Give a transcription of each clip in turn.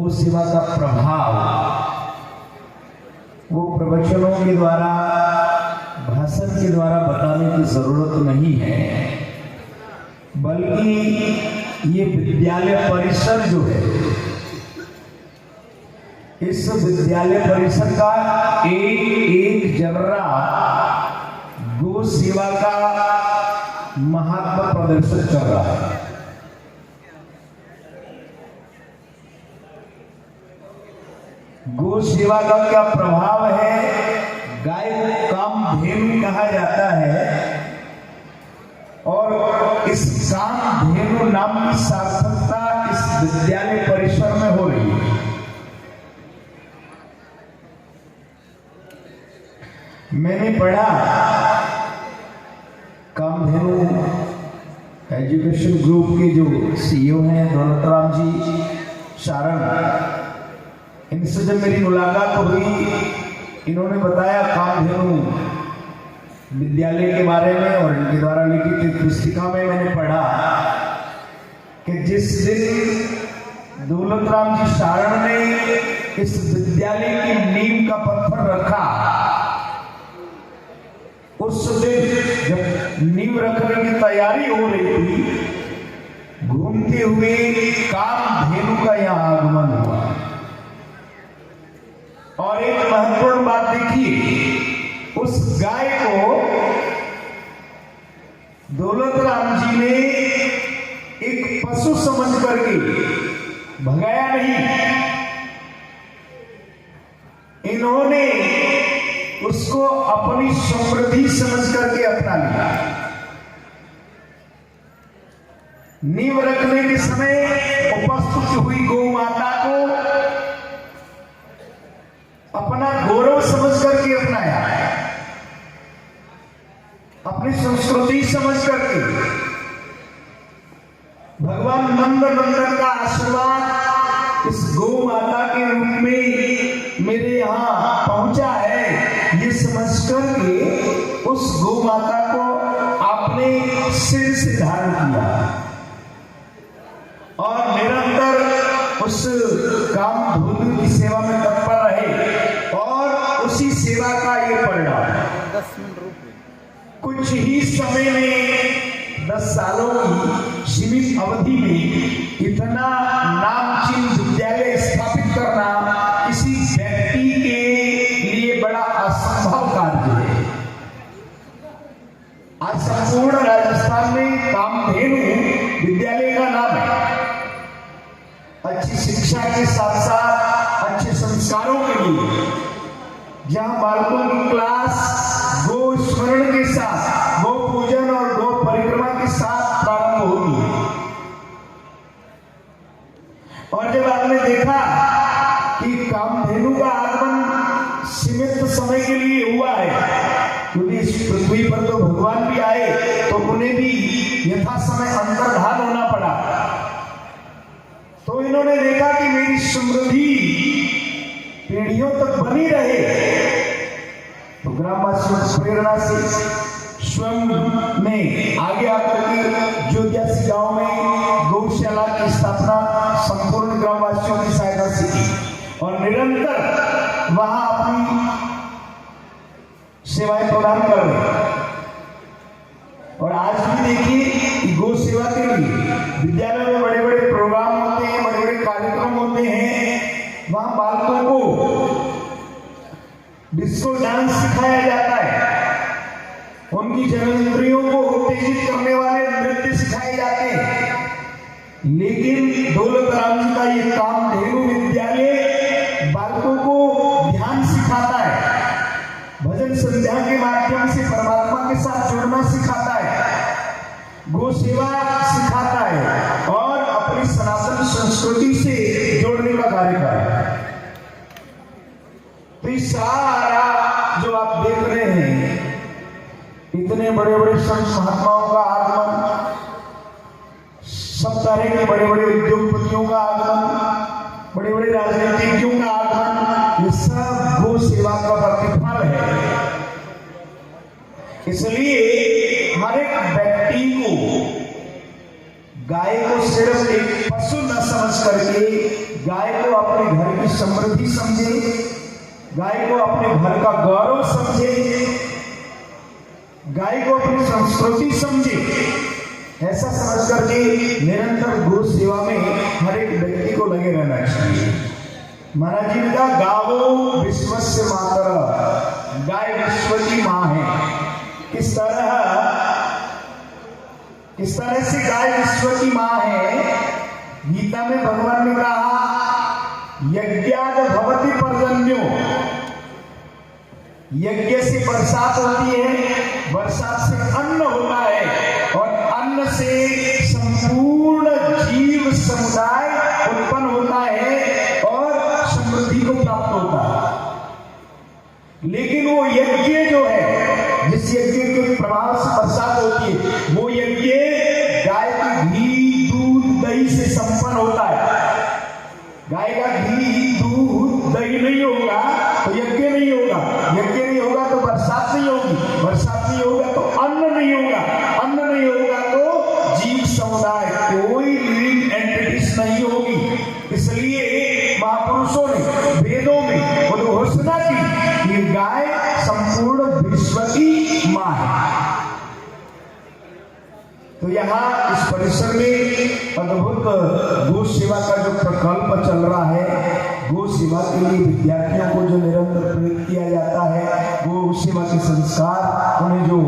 गौ सेवा का प्रभाव वो प्रवचनों के द्वारा, भाषण के द्वारा बताने की जरूरत नहीं है, बल्कि ये विद्यालय परिसर जो है, इस विद्यालय परिसर का एक एक जर्रा गौ सेवा का महात्मा प्रदर्शन कर रहा है। गौ सेवा का क्या प्रभाव है? गाय को कामधेनु कहा जाता है और इस कामधेनु नाम की सार्थकता इस विद्यालय परिसर में हो रही है। मैंने पढ़ा, कामधेनु एजुकेशन ग्रुप के जो सीईओ हैं दौलतराम जी सारण, इनसे जब मेरी मुलाकात हुई, इन्होंने बताया कामधेनु विद्यालय के बारे में और इनके द्वारा लिखित एक पुस्तिका में मैंने पढ़ा कि जिस दिन दौलतराम जी सारण ने इस विद्यालय की नींव का पत्थर रखा, उस दिन जब नींव रखने की तैयारी हो रही थी, घूमते हुए कामधेनु का यहाँ आगमन हुआ। और एक महत्वपूर्ण बात देखिए, उस गाय को दौलतराम जी ने एक पशु समझ करके भगाया नहीं, इन्होंने उसको अपनी समृद्धि समझ करके अपना लिया। नींव रखने के समय उपस्थित हुई गौ माता को अपना गौरव समझ करके अपनाया, अपनी संस्कृति समझ करके। भगवान नंद नंदन का आशीर्वाद इस गौ माता के रूप में मेरे यहाँ पहुंचा है, ये समझ करके उस गौ माता को आपने सिर से धारण किया और निरंतर उस कामधेनु की सेवा में तत्पर रहे और उसी सेवा का ये परिणाम 10 मिनट रुक। कुछ ही समय में 10 सालों की सीमित अवधि में इतना नामचीन विद्यालय स्थापित करना किसी व्यक्ति के लिए बड़ा असंभव कार्य है। आज संपूर्ण राजस्थान में कामधेनु विद्यालय का नाम है। अच्छी शिक्षा के साथ साथ अच्छे संस्कारों के लिए, जहां बालकों की क्लास गौ स्मरण के साथ, गौ पूजन और गौ परिक्रमा के साथ प्रारंभ होती है। और जब आपने देखा कि कामधेनु का आगमन सीमित समय के लिए हुआ है, क्योंकि इस पृथ्वी पर तो भगवान भी आए तो उन्हें भी यथा समय अंतर्धान होना पड़ा, तो इन्होंने देखा कि मेरी समृद्धि पीढ़ियों तक बनी रहे, तो ग्रामवासियों की प्रेरणा से स्वयं ने आगे आकर के जोध्यासी गांव में गौशाला की स्थापना संपूर्ण ग्रामवासियों की सहायता से की और निरंतर वहां अपनी सेवाएं प्रदान कर रहे। और आज भी देखिए कि गौ सेवा के लिए विद्यालय में बड़े बड़े प्रोग्राम होते हैं, बड़े बड़े कार्यक्रम होते हैं, वहां बालकों को डिस्को डांस सिखाया जाता है, उनकी जननेंद्रियों को उत्तेजित करने वाले नृत्य सिखाए जाते हैं। लेकिन दौलतराम जी का ये कामधेनु विद्यालय बालकों को ध्यान सिखाता है, भजन संध्या के माध्यम से परमात्मा के साथ जुड़ना सिखाता है, गौ सेवा सिखाता है और अपनी सनातन संस्कृति से जोड़ने का कार्य कर रहा है। तो ये सारा जो आप देख रहे हैं, इतने बड़े बड़े संत महात्माओं का आगमन, सब तरह के बड़े बड़े उद्योगपतियों का आगमन, बड़े बड़े राजनीतिज्ञों का आगमन, ये सब गौ सेवा का प्रतिफल है। इसलिए हर एक व्यक्ति को गाय को सिर्फ एक पशु न समझ करके गाय को अपने घर की समृद्धि समझे, गाय को अपने घर का गौरव समझे, गाय को अपनी संस्कृति समझे। ऐसा समझ करके निरंतर गो सेवा में हर एक व्यक्ति को लगे रहना चाहिए। महाराज जी ने कहा गावो विश्वस्य मातरः, गाय विश्व की मां है। किस तरह से गाय विश्व की मां है? गीता में भगवान ने कहा यज्ञाद भवति पर्जन्यो, यज्ञ से बरसात होती है, बरसात से अन्न होता है और अन्न से संपूर्ण जीव समुदाय उत्पन्न होता है और समृद्धि को प्राप्त होता है। लेकिन वो यज्ञ जो है, जिस यज्ञ के प्रभाव से बरसात होती है, वो यज्ञ गाय की घी दूध दही से संपन्न होता है। गाय का घी दूध दही नहीं होगा तो यज्ञ नहीं होगा, यज्ञ नहीं होगा तो बरसात नहीं होगी, बरसात नहीं होगा तो अन्न नहीं होगा, अन्न नहीं होगा तो जीव समुदाय, कोई लिविंग एंटिटीज नहीं होगी। इसलिए महापुरुषों ने वेदों में घोषणा की कि गाय संपूर्ण विश्व की मां है। तो यहाँ इस परिसर में अद्भुत गो सेवा का जो प्रकल्प चल रहा है, गो सेवा के लिए विद्यार्थियों को जो निरंतर प्रेरित किया जाता है, गो सेवा के संस्कार उन्हें जो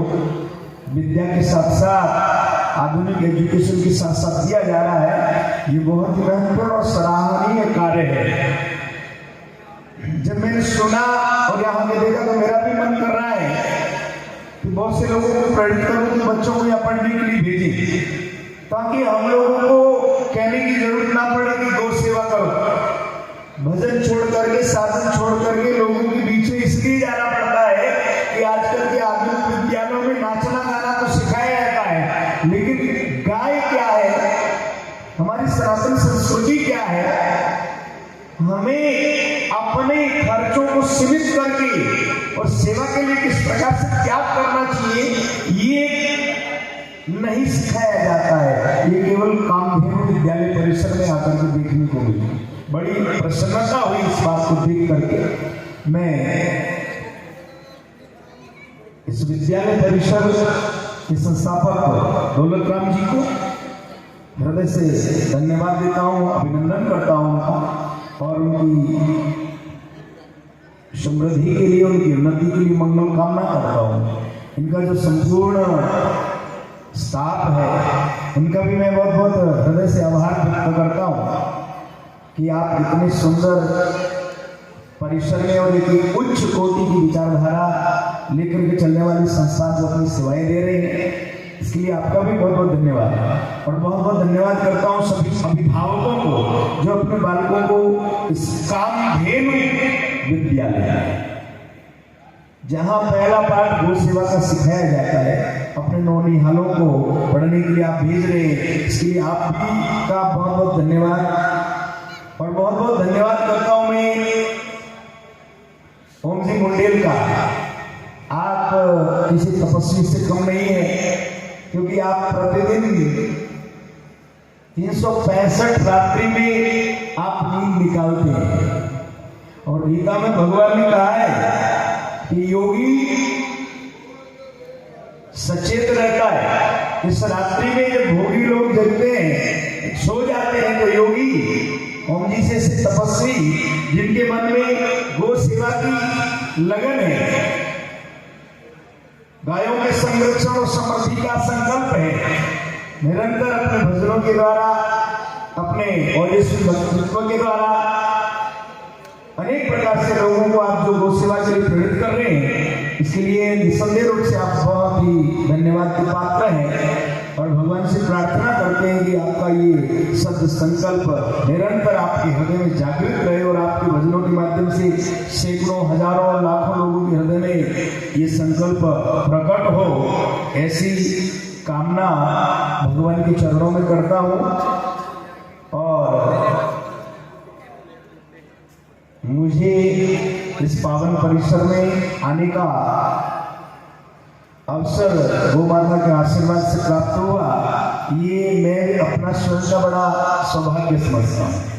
विद्या के साथ साथ आधुनिक एजुकेशन के साथ साथ दिया जा रहा है, ये बहुत ही महत्वपूर्ण और सराहनीय कार्य है। जब मैंने सुना और यहाँ के देखा तो मेरा भी मन कर रहा है कि बहुत से लोगों को प्रेरित करूं कि बच्चों को यहाँ पढ़ने के लिए भेजें, ताकि हम लोगों को कहने की जरूरत ना पड़े कि गौ सेवा करो। भजन छोड़ करके, साधन छोड़ करके लोगों के बीच में इसलिए जाना पड़ता है कि आजकल के आधुनिक विद्यालयों में नाचना गाना तो सिखाया जाता है, लेकिन गाय क्या है, हमारी सनातन संस्कृति क्या है, हमें अपने खर्चों को सीमित करके और सेवा के लिए किस प्रकार से त्याग करना चाहिए, ये नहीं सिखाया जाता है। ये केवल कामधेनु विद्यालय परिसर में आकर के देखने को मिली। बड़ी प्रसन्नता हुई इस बात को देख करके। मैं इस विद्यालय परिसर के संस्थापक दौलत राम जी को हृदय से धन्यवाद देता हूँ, अभिनंदन करता हूँ उनका, और उनकी समृद्धि के लिए, उनकी उन्नति के लिए मंगल कामना करता हूँ। इनका जो संपूर्ण स्टाफ है, उनका भी मैं बहुत बहुत हृदय से आभार व्यक्त करता हूँ कि आप इतने सुंदर परिसर में और एक उच्च कोटि की विचारधारा लेकर के चलने वाली संस्था को अपनी सेवाएं दे रहे हैं। इसके लिए आपका भी बहुत बहुत धन्यवाद, और बहुत बहुत धन्यवाद करता हूँ सभी अभिभावकों को जो अपने बालकों को इस कामधेनु विद्यालय, जहाँ पहला पाठ गो सेवा का सिखाया जाता है, अपने नौनिहालों को पढ़ने के लिए आप भेज रहे हैं। इसके लिए आप भी का बहुत बहुत धन्यवाद, और बहुत बहुत धन्यवाद करता हूँ मैं ओम जी मुंडेल का। आप किसी तपस्वी से कम नहीं है, क्योंकि आप प्रतिदिन 365 रात्रि में आप नींद निकालते हैं, और गीता में भगवान ने कहा है कि योगी सचेत रहता है। इस रात्रि में जब भोगी लोग जगते हैं, सो जाते हैं, तो योगी ओम जी से तपस्वी जिनके मन में गो सेवा की लगन है, गायों के संरक्षण और समृद्धि का संकल्प है, निरंतर अपने भजनों के द्वारा, अपने ओजस्वी व्यक्तित्व के द्वारा अनेक प्रकार से लोगों को आप जो गो सेवा के लिए प्रेरित कर रहे हैं, इसके लिए निसंदेह रूप से आप बहुत ही धन्यवाद के पात्र हैं। और भगवान से प्रार्थना करते हैं कि आपका ये सद संकल्प निरंतर आपके हृदय में जागृत रहे, और आपके भजनों के माध्यम से सैकड़ों, हजारों, लाखों लोगों के हृदय में ये संकल्प प्रकट हो, ऐसी कामना भगवान के चरणों में करता हूँ। और मुझे इस पावन परिसर में आने का अवसर गो माता के आशीर्वाद से प्राप्त हुआ, ये मैं अपना स्वयं का बड़ा सौभाग्य समझता हूँ।